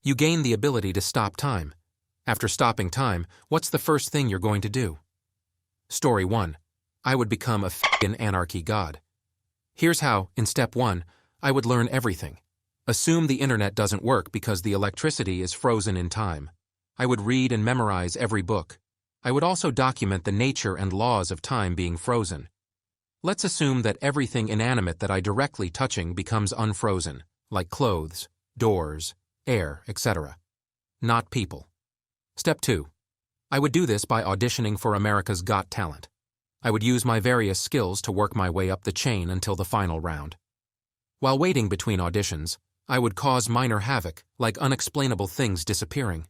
You gain the ability to stop time. After stopping time, what's the first thing you're going to do? Story 1. I would become a f***ing anarchy god. Here's how, in step 1, I would learn everything. Assume the internet doesn't work because the electricity is frozen in time. I would read and memorize every book. I would also document the nature and laws of time being frozen. Let's assume that everything inanimate that I directly touching becomes unfrozen, like clothes, doors, air, etc. Not people. Step 2. I would do this by auditioning for America's Got Talent. I would use my various skills to work my way up the chain until the final round. While waiting between auditions, I would cause minor havoc, like unexplainable things disappearing.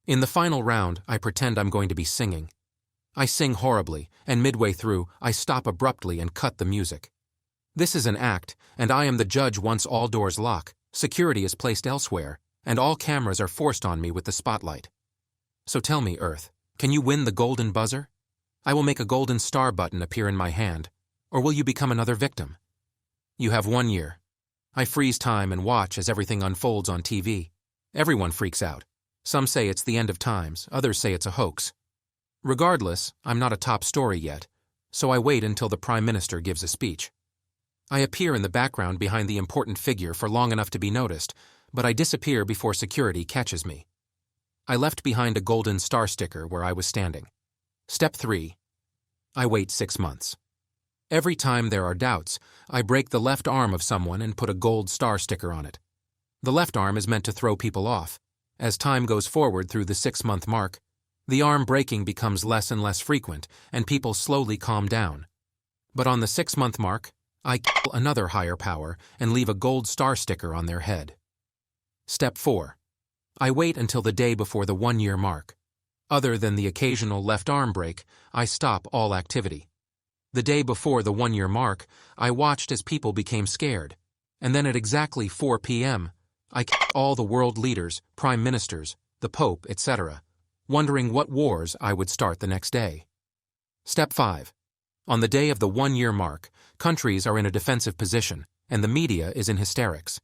In the final round, I pretend I'm going to be singing. I sing horribly, and midway through, I stop abruptly and cut the music. This is an act, and I am the judge once all doors lock, security is placed elsewhere, and all cameras are forced on me with the spotlight. So tell me, Earth, can you win the golden buzzer? I will make a golden star button appear in my hand, or will you become another victim? You have 1 year. I freeze time and watch as everything unfolds on TV. Everyone freaks out. Some say it's the end of times, others say it's a hoax. Regardless, I'm not a top story yet, so I wait until the Prime Minister gives a speech. I appear in the background behind the important figure for long enough to be noticed, but I disappear before security catches me. I left behind a golden star sticker where I was standing. Step 3. I wait 6 months. Every time there are doubts, I break the left arm of someone and put a gold star sticker on it. The left arm is meant to throw people off. As time goes forward through the 6-month mark, the arm breaking becomes less and less frequent, and people slowly calm down. But on the 6-month mark, I kill another higher power and leave a gold star sticker on their head. Step 4. I wait until the day before the 1-year mark. Other than the occasional left arm break, I stop all activity. The day before the 1-year mark, I watched as people became scared, and then at exactly 4 p.m., I kill all the world leaders, prime ministers, the Pope, etc., wondering what wars I would start the next day. Step 5. On the day of the 1-year mark, countries are in a defensive position, and the media is in hysterics.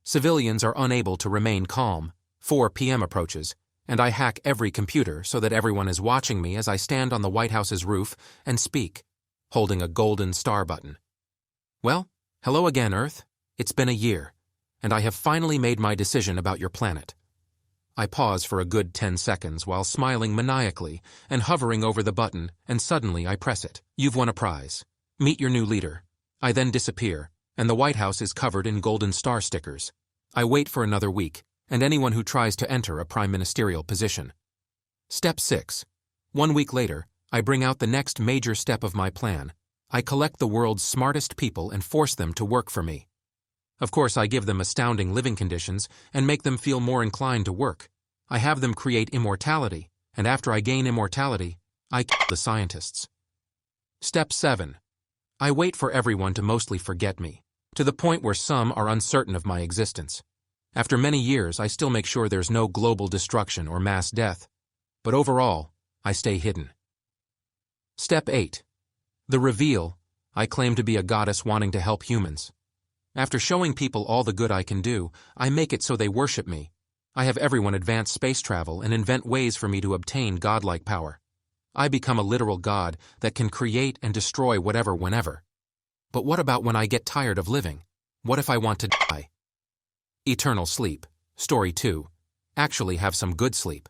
Civilians are unable to remain calm. 4 p.m. approaches, and I hack every computer so that everyone is watching me as I stand on the White House's roof and speak, holding a golden star button. Well, hello again, Earth. It's been a year, and I have finally made my decision about your planet. I pause for a good 10 seconds while smiling maniacally and hovering over the button, and suddenly I press it. You've won a prize. Meet your new leader. I then disappear, and the White House is covered in golden star stickers. I wait for another week, and anyone who tries to enter a prime ministerial position. Step 6. 1 week later, I bring out the next major step of my plan. I collect the world's smartest people and force them to work for me. Of course, I give them astounding living conditions and make them feel more inclined to work. I have them create immortality, and after I gain immortality, I kill the scientists. Step 7. I wait for everyone to mostly forget me, to the point where some are uncertain of my existence. After many years, I still make sure there's no global destruction or mass death, but overall, I stay hidden. Step 8. The reveal. I claim to be a goddess wanting to help humans. After showing people all the good I can do, I make it so they worship me. I have everyone advance space travel and invent ways for me to obtain godlike power. I become a literal god that can create and destroy whatever whenever. But what about when I get tired of living? What if I want to die? Eternal sleep. Story 2. Actually have some good sleep.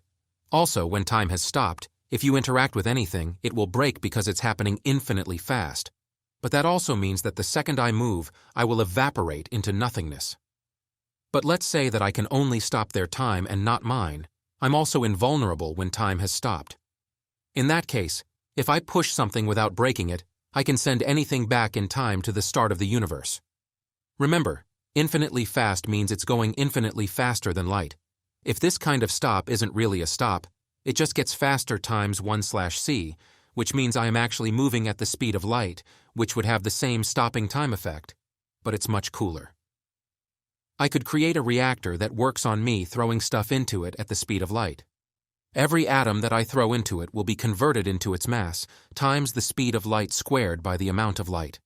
Also, when time has stopped, if you interact with anything, it will break because it's happening infinitely fast. But that also means that the second I move, I will evaporate into nothingness. But let's say that I can only stop their time and not mine. I'm also invulnerable when time has stopped. In that case, if I push something without breaking it, I can send anything back in time to the start of the universe. Remember, infinitely fast means it's going infinitely faster than light. If this kind of stop isn't really a stop, it just gets faster times 1/c, which means I am actually moving at the speed of light, which would have the same stopping time effect, but it's much cooler. I could create a reactor that works on me throwing stuff into it at the speed of light. Every atom that I throw into it will be converted into its mass, times the speed of light squared by the amount of light.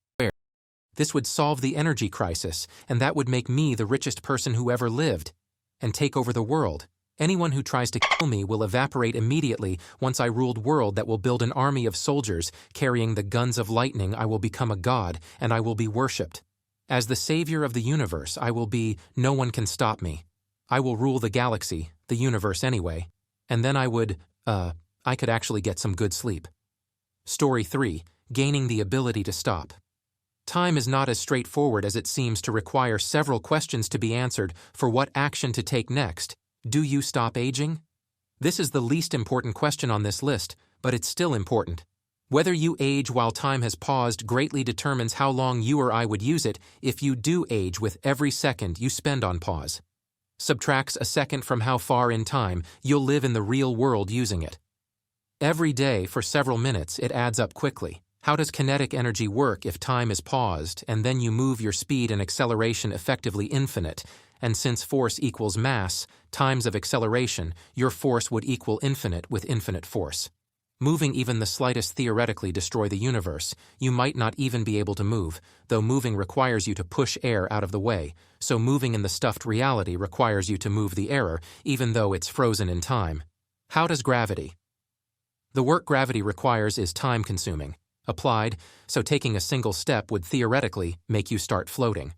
This would solve the energy crisis, and that would make me the richest person who ever lived. and take over the world. Anyone who tries to kill me will evaporate immediately. Once I ruled world that will build an army of soldiers, carrying the guns of lightning. I will become a god, and I will be worshipped. As the savior of the universe, I will be, no one can stop me. I will rule the galaxy, the universe anyway. And then I could actually get some good sleep. Story 3. Gaining the ability to stop. Time is not as straightforward as it seems to require several questions to be answered for what action to take next. Do you stop aging? This is the least important question on this list, but it's still important. Whether you age while time has paused greatly determines how long you or I would use it if you do age with every second you spend on pause. Subtracts a second from how far in time you'll live in the real world using it. Every day for several minutes it adds up quickly. How does kinetic energy work if time is paused and then you move your speed and acceleration effectively infinite? And since force equals mass times of acceleration, your force would equal infinite with infinite force. Moving even the slightest theoretically destroy the universe. You might not even be able to move, though moving requires you to push air out of the way, so moving in the stuffed reality requires you to move the error, even though it's frozen in time. How does gravity? The work gravity requires is time-consuming. Applied, so taking a single step would theoretically make you start floating.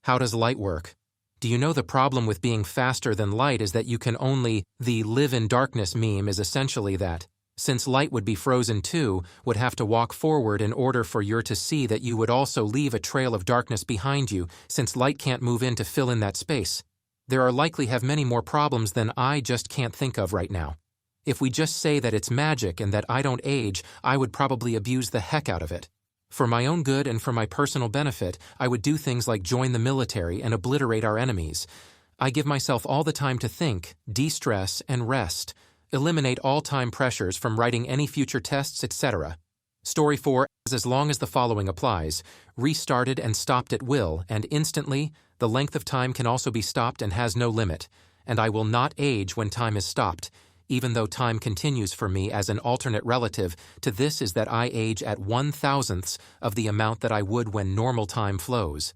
How does light work? Do you know the problem with being faster than light is that you can only, the live in darkness meme is essentially that, since light would be frozen too, would have to walk forward in order for you to see that you would also leave a trail of darkness behind you, since light can't move in to fill in that space. There are likely have many more problems than I just can't think of right now. If we just say that it's magic and that I don't age, I would probably abuse the heck out of it. For my own good and for my personal benefit, I would do things like join the military and obliterate our enemies. I give myself all the time to think, de-stress, and rest. Eliminate all time pressures from writing any future tests, etc. Story 4. As long as the following applies, restarted and stopped at will, and instantly, the length of time can also be stopped and has no limit, and I will not age when time is stopped, even though time continues for me as an alternate relative to this is that I age at 1/1000th of the amount that I would when normal time flows.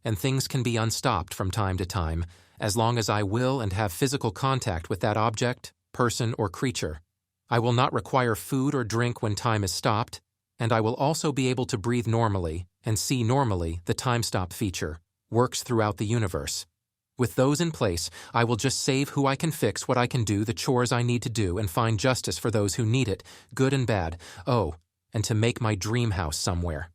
And things can be unstopped from time to time, as long as I will and have physical contact with that object, person, or creature. I will not require food or drink when time is stopped, and I will also be able to breathe normally and see normally. The time stop feature works throughout the universe. With those in place, I will just save who I can fix what I can do, the chores I need to do, and find justice for those who need it, good and bad. Oh, and to make my dream house somewhere.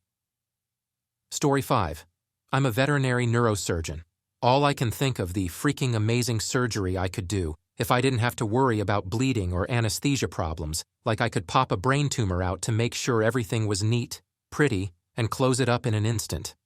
Story 5. I'm a veterinary neurosurgeon. All I can think of the freaking amazing surgery I could do if I didn't have to worry about bleeding or anesthesia problems, like I could pop a brain tumor out to make sure everything was neat, pretty, and close it up in an instant.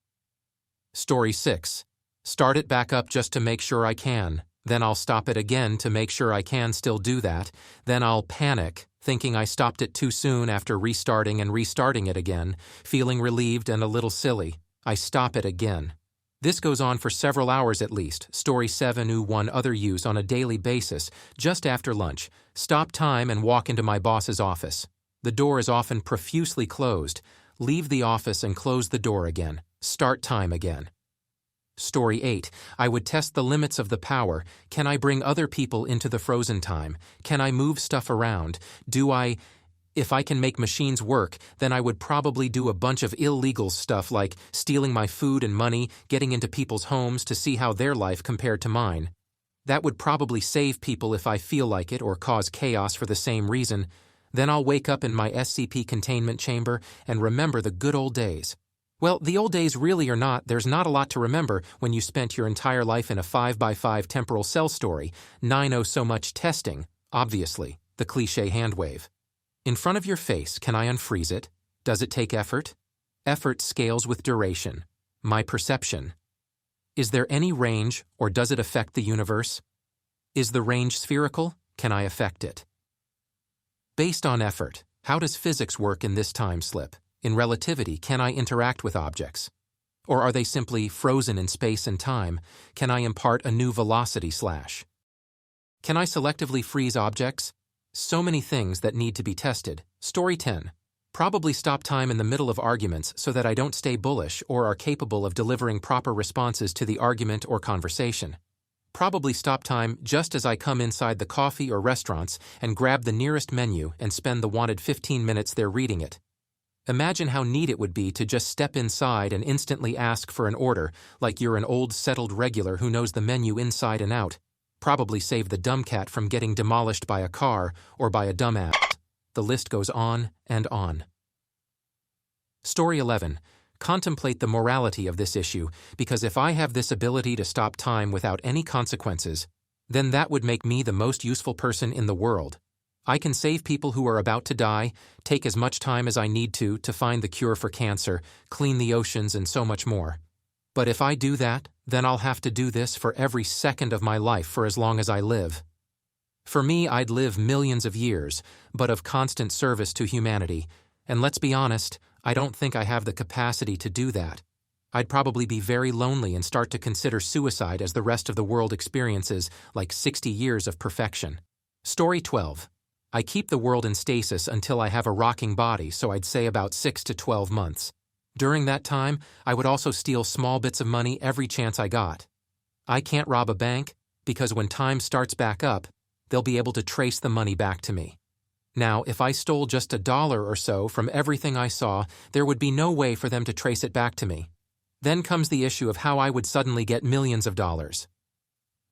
Story 6. Start it back up just to make sure I can. Then I'll stop it again to make sure I can still do that. Then I'll panic, thinking I stopped it too soon after restarting and restarting it again, feeling relieved and a little silly. I stop it again. This goes on for several hours at least. Story 7. One other use on a daily basis, just after lunch. Stop time and walk into my boss's office. The door is often profusely closed. Leave the office and close the door again. Start time again. Story 8. I would test the limits of the power. Can I bring other people into the frozen time? Can I move stuff around? If I can make machines work, then I would probably do a bunch of illegal stuff like stealing my food and money, getting into people's homes to see how their life compared to mine. That would probably save people if I feel like it or cause chaos for the same reason. Then I'll wake up in my SCP containment chamber and remember the good old days. Well, the old days really are not. There's not a lot to remember when you spent your entire life in a 5x5 temporal cell story. 9 so much testing, obviously, the cliché hand wave. In front of your face, can I unfreeze it? Does it take effort? Effort scales with duration. My perception. Is there any range, or does it affect the universe? Is the range spherical? Can I affect it? Based on effort, how does physics work in this time slip? In relativity, can I interact with objects? Or are they simply frozen in space and time? Can I impart a new velocity slash? Can I selectively freeze objects? So many things that need to be tested. Story 10. Probably stop time in the middle of arguments so that I don't stay bullish or are capable of delivering proper responses to the argument or conversation. Probably stop time just as I come inside the coffee or restaurants and grab the nearest menu and spend the wanted 15 minutes there reading it. Imagine how neat it would be to just step inside and instantly ask for an order, like you're an old settled regular who knows the menu inside and out. Probably save the dumb cat from getting demolished by a car or by a dumbass. The list goes on and on. Story 11. Contemplate the morality of this issue, because if I have this ability to stop time without any consequences, then that would make me the most useful person in the world. I can save people who are about to die, take as much time as I need to find the cure for cancer, clean the oceans, and so much more. But if I do that, then I'll have to do this for every second of my life for as long as I live. For me, I'd live millions of years, but of constant service to humanity. And let's be honest, I don't think I have the capacity to do that. I'd probably be very lonely and start to consider suicide as the rest of the world experiences like 60 years of perfection. Story 12. I keep the world in stasis until I have a rocking body, so I'd say about 6 to 12 months. During that time, I would also steal small bits of money every chance I got. I can't rob a bank, because when time starts back up, they'll be able to trace the money back to me. Now, if I stole just $1 or so from everything I saw, there would be no way for them to trace it back to me. Then comes the issue of how I would suddenly get millions of dollars.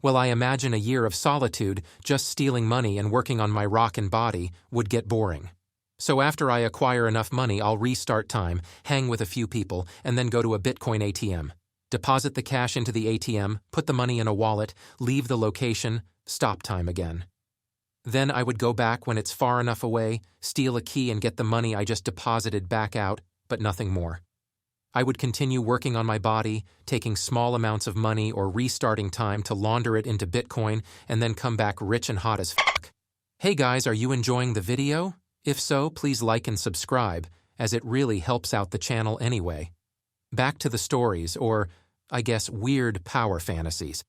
Well, I imagine a year of solitude, just stealing money and working on my rockin' body, would get boring. So after I acquire enough money, I'll restart time, hang with a few people, and then go to a Bitcoin ATM. Deposit the cash into the ATM, put the money in a wallet, leave the location, stop time again. Then I would go back when it's far enough away, steal a key and get the money I just deposited back out, but nothing more. I would continue working on my body, taking small amounts of money or restarting time to launder it into Bitcoin and then come back rich and hot as fuck. Hey guys, are you enjoying the video? If so, please like and subscribe, as it really helps out the channel anyway. Back to the stories, or, I guess, weird power fantasies.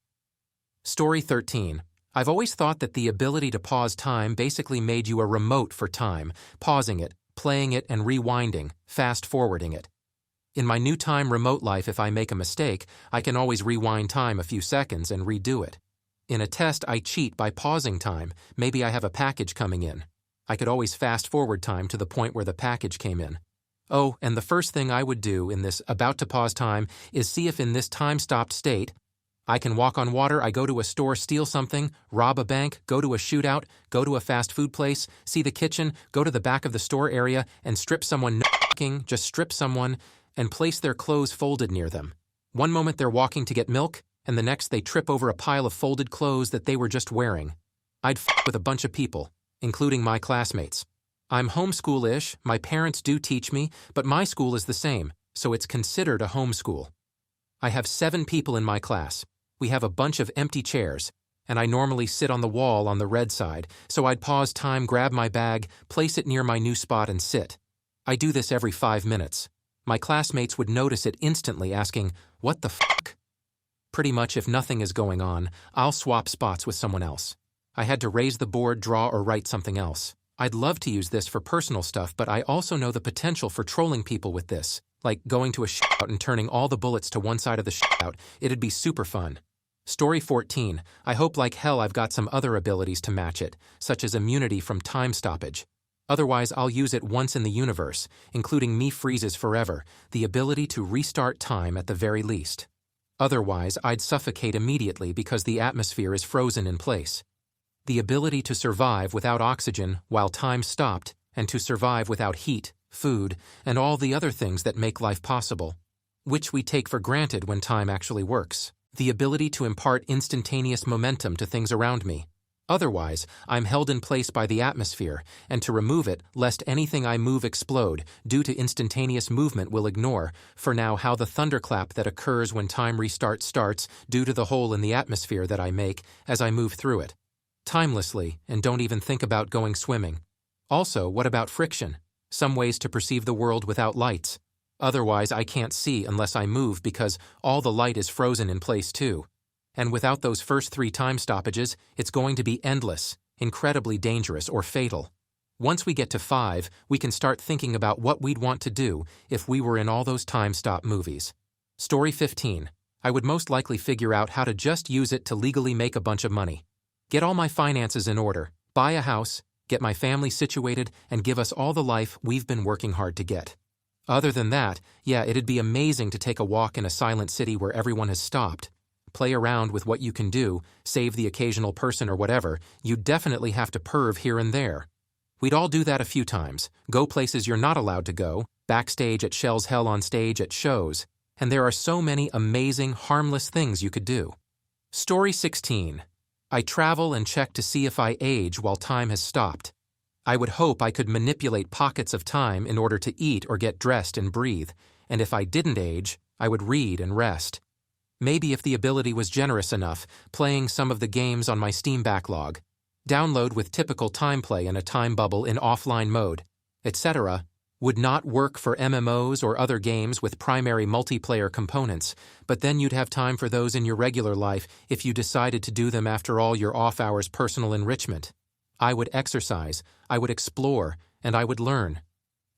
Story 13. I've always thought that the ability to pause time basically made you a remote for time, pausing it, playing it, and rewinding, fast-forwarding it. In my new time remote life, if I make a mistake, I can always rewind time a few seconds and redo it. In a test, I cheat by pausing time. Maybe I have a package coming in. I could always fast-forward time to the point where the package came in. Oh, and the first thing I would do in this about-to-pause time is see if in this time-stopped state, I can walk on water, I go to a store, steal something, rob a bank, go to a shootout, go to a fast food place, see the kitchen, go to the back of the store area, and strip someone, just strip someone, and place their clothes folded near them. One moment they're walking to get milk, and the next they trip over a pile of folded clothes that they were just wearing. I'd with a bunch of people, including my classmates. I'm homeschool-ish, my parents do teach me, but my school is the same, so it's considered a homeschool. I have 7 people in my class. We have a bunch of empty chairs, and I normally sit on the wall on the red side, so I'd pause time, grab my bag, place it near my new spot, and sit. I do this every 5 minutes. My classmates would notice it instantly, asking, "What the fuck?" Pretty much if nothing is going on, I'll swap spots with someone else. I had to raise the board, draw, or write something else. I'd love to use this for personal stuff, but I also know the potential for trolling people with this, like going to a shootout and turning all the bullets to one side of the shootout. It'd be super fun. Story 14. I hope like hell I've got some other abilities to match it, such as immunity from time stoppage. Otherwise, I'll use it once in the universe, including me freezes forever, the ability to restart time at the very least. Otherwise, I'd suffocate immediately because the atmosphere is frozen in place. The ability to survive without oxygen while time stopped, and to survive without heat, food, and all the other things that make life possible, which we take for granted when time actually works. The ability to impart instantaneous momentum to things around me. Otherwise, I'm held in place by the atmosphere, and to remove it, lest anything I move explode, due to instantaneous movement will ignore, for now, how the thunderclap that occurs when time restart starts due to the hole in the atmosphere that I make as I move through it. Timelessly, and don't even think about going swimming. Also, what about friction? Some ways to perceive the world without lights. Otherwise, I can't see unless I move because all the light is frozen in place too. And without those first 3 time stoppages, it's going to be endless, incredibly dangerous, or fatal. Once we get to 5, we can start thinking about what we'd want to do if we were in all those time stop movies. Story 15. I would most likely figure out how to just use it to legally make a bunch of money. Get all my finances in order, buy a house, get my family situated, and give us all the life we've been working hard to get. Other than that, yeah, it'd be amazing to take a walk in a silent city where everyone has stopped. Play around with what you can do, save the occasional person or whatever. You'd definitely have to perv here and there. We'd all do that a few times, go places you're not allowed to go, backstage at Shell's Hell on stage at shows, and there are so many amazing, harmless things you could do. Story 16. I travel and check to see if I age while time has stopped. I would hope I could manipulate pockets of time in order to eat or get dressed and breathe, and if I didn't age, I would read and rest. Maybe if the ability was generous enough, playing some of the games on my Steam backlog. Download with typical time play in a time bubble in offline mode, etc. Would not work for MMOs or other games with primary multiplayer components, but then you'd have time for those in your regular life if you decided to do them after all your off-hours personal enrichment. I would exercise, I would explore, and I would learn.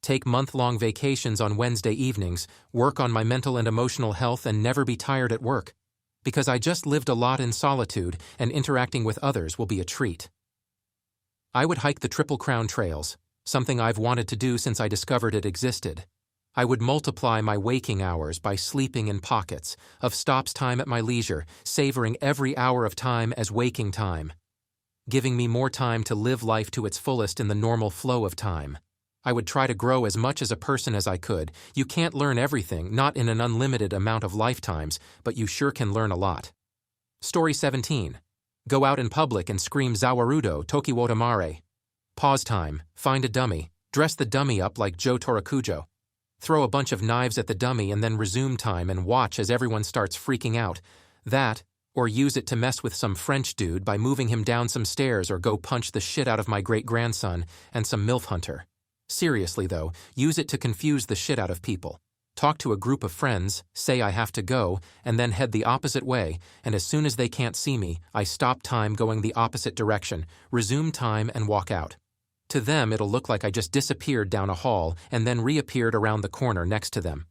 Take month-long vacations on Wednesday evenings, work on my mental and emotional health, and never be tired at work. Because I just lived a lot in solitude, and interacting with others will be a treat. I would hike the Triple Crown Trails, something I've wanted to do since I discovered it existed. I would multiply my waking hours by sleeping in pockets, of stops time at my leisure, savoring every hour of time as waking time, giving me more time to live life to its fullest in the normal flow of time. I would try to grow as much as a person as I could. You can't learn everything, not in an unlimited amount of lifetimes, but you sure can learn a lot. Story 17. Go out in public and scream Zawarudo Tokiwotamare. Pause time, find a dummy, dress the dummy up like Joe Torakujo. Throw a bunch of knives at the dummy and then resume time and watch as everyone starts freaking out. That, or use it to mess with some French dude by moving him down some stairs, or go punch the shit out of my great-grandson and some MILF hunter. Seriously though, use it to confuse the shit out of people. Talk to a group of friends, say I have to go, and then head the opposite way, and as soon as they can't see me, I stop time going the opposite direction, resume time, and walk out. To them, it'll look like I just disappeared down a hall and then reappeared around the corner next to them.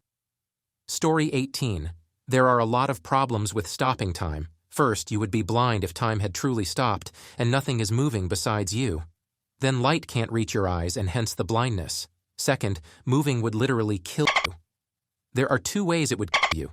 Story 18. There are a lot of problems with stopping time. First, you would be blind if time had truly stopped, and nothing is moving besides you. Then light can't reach your eyes, and hence the blindness. Second, moving would literally kill you. There are two ways it would kill you.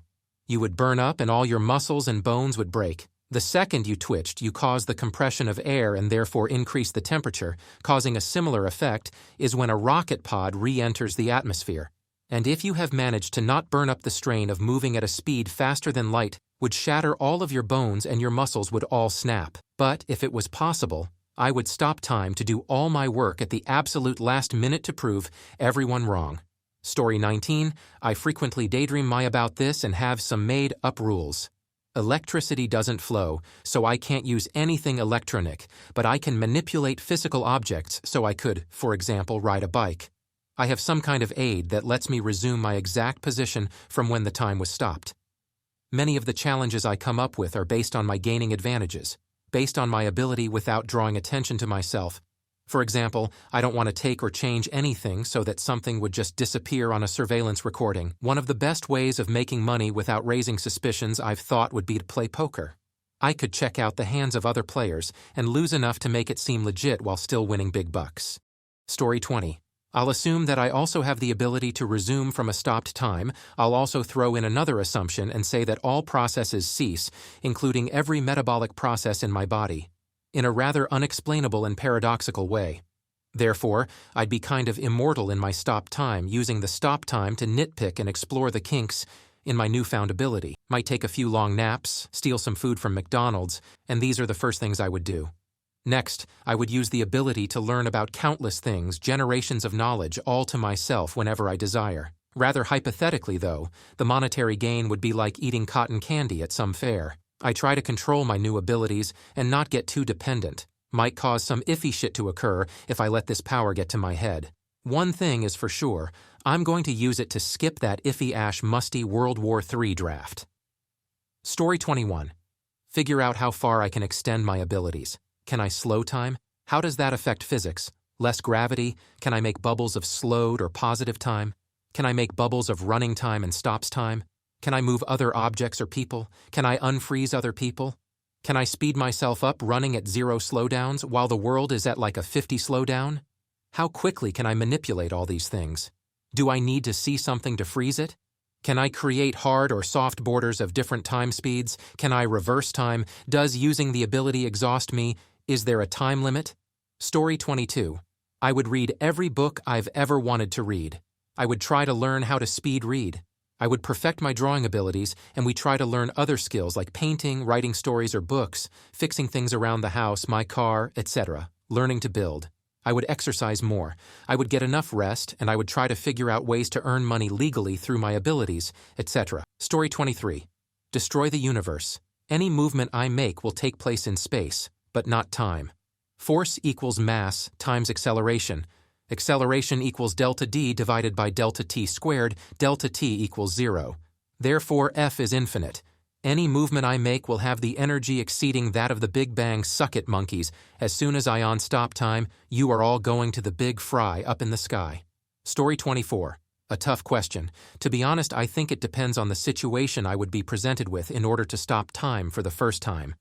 You would burn up and all your muscles and bones would break. The second you twitched, you cause the compression of air and therefore increase the temperature, causing a similar effect, is when a rocket pod re-enters the atmosphere. And if you have managed to not burn up the strain of moving at a speed faster than light, would shatter all of your bones and your muscles would all snap. But if it was possible, I would stop time to do all my work at the absolute last minute to prove everyone wrong. Story 19. I frequently daydream about this and have some made-up rules. Electricity doesn't flow, so I can't use anything electronic, but I can manipulate physical objects, so I could, for example, ride a bike. I have some kind of aid that lets me resume my exact position from when the time was stopped. Many of the challenges I come up with are based on my gaining advantages, based on my ability without drawing attention to myself. For example, I don't want to take or change anything so that something would just disappear on a surveillance recording. One of the best ways of making money without raising suspicions I've thought would be to play poker. I could check out the hands of other players and lose enough to make it seem legit while still winning big bucks. Story 20. I'll assume that I also have the ability to resume from a stopped time. I'll also throw in another assumption and say that all processes cease, including every metabolic process in my body, in a rather unexplainable and paradoxical way. Therefore, I'd be kind of immortal in my stop time, using the stop time to nitpick and explore the kinks in my newfound ability. Might take a few long naps, steal some food from McDonald's, and these are the first things I would do. Next, I would use the ability to learn about countless things, generations of knowledge, all to myself whenever I desire. Rather hypothetically, though, the monetary gain would be like eating cotton candy at some fair. I try to control my new abilities and not get too dependent. Might cause some iffy shit to occur if I let this power get to my head. One thing is for sure, I'm going to use it to skip that iffy-ash musty World War III draft. Story 21. Figure out how far I can extend my abilities. Can I slow time? How does that affect physics? Less gravity? Can I make bubbles of slowed or positive time? Can I make bubbles of running time and stops time? Can I move other objects or people? Can I unfreeze other people? Can I speed myself up running at 0 slowdowns while the world is at like a 50 slowdown? How quickly can I manipulate all these things? Do I need to see something to freeze it? Can I create hard or soft borders of different time speeds? Can I reverse time? Does using the ability exhaust me? Is there a time limit? Story 22. I would read every book I've ever wanted to read. I would try to learn how to speed read. I would perfect my drawing abilities, and we try to learn other skills like painting, writing stories or books, fixing things around the house, my car, etc., learning to build. I would exercise more. I would get enough rest, and I would try to figure out ways to earn money legally through my abilities, etc. Story 23. Destroy the universe. Any movement I make will take place in space, but not time. Force equals mass times acceleration. Acceleration equals delta d divided by delta t squared, delta t equals 0. Therefore, F is infinite. Any movement I make will have the energy exceeding that of the Big Bang. Suck it, monkeys. As soon as I on stop time, you are all going to the big fry up in the sky. Story 24. A tough question. To be honest, I think it depends on the situation I would be presented with in order to stop time for the first time.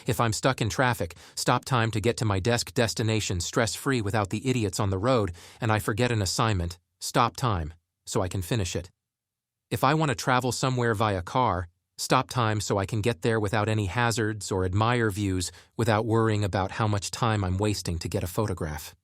If I'm stuck in traffic, stop time to get to my destination stress-free without the idiots on the road, and I forget an assignment, stop time, so I can finish it. If I want to travel somewhere via car, stop time so I can get there without any hazards or admire views without worrying about how much time I'm wasting to get a photograph.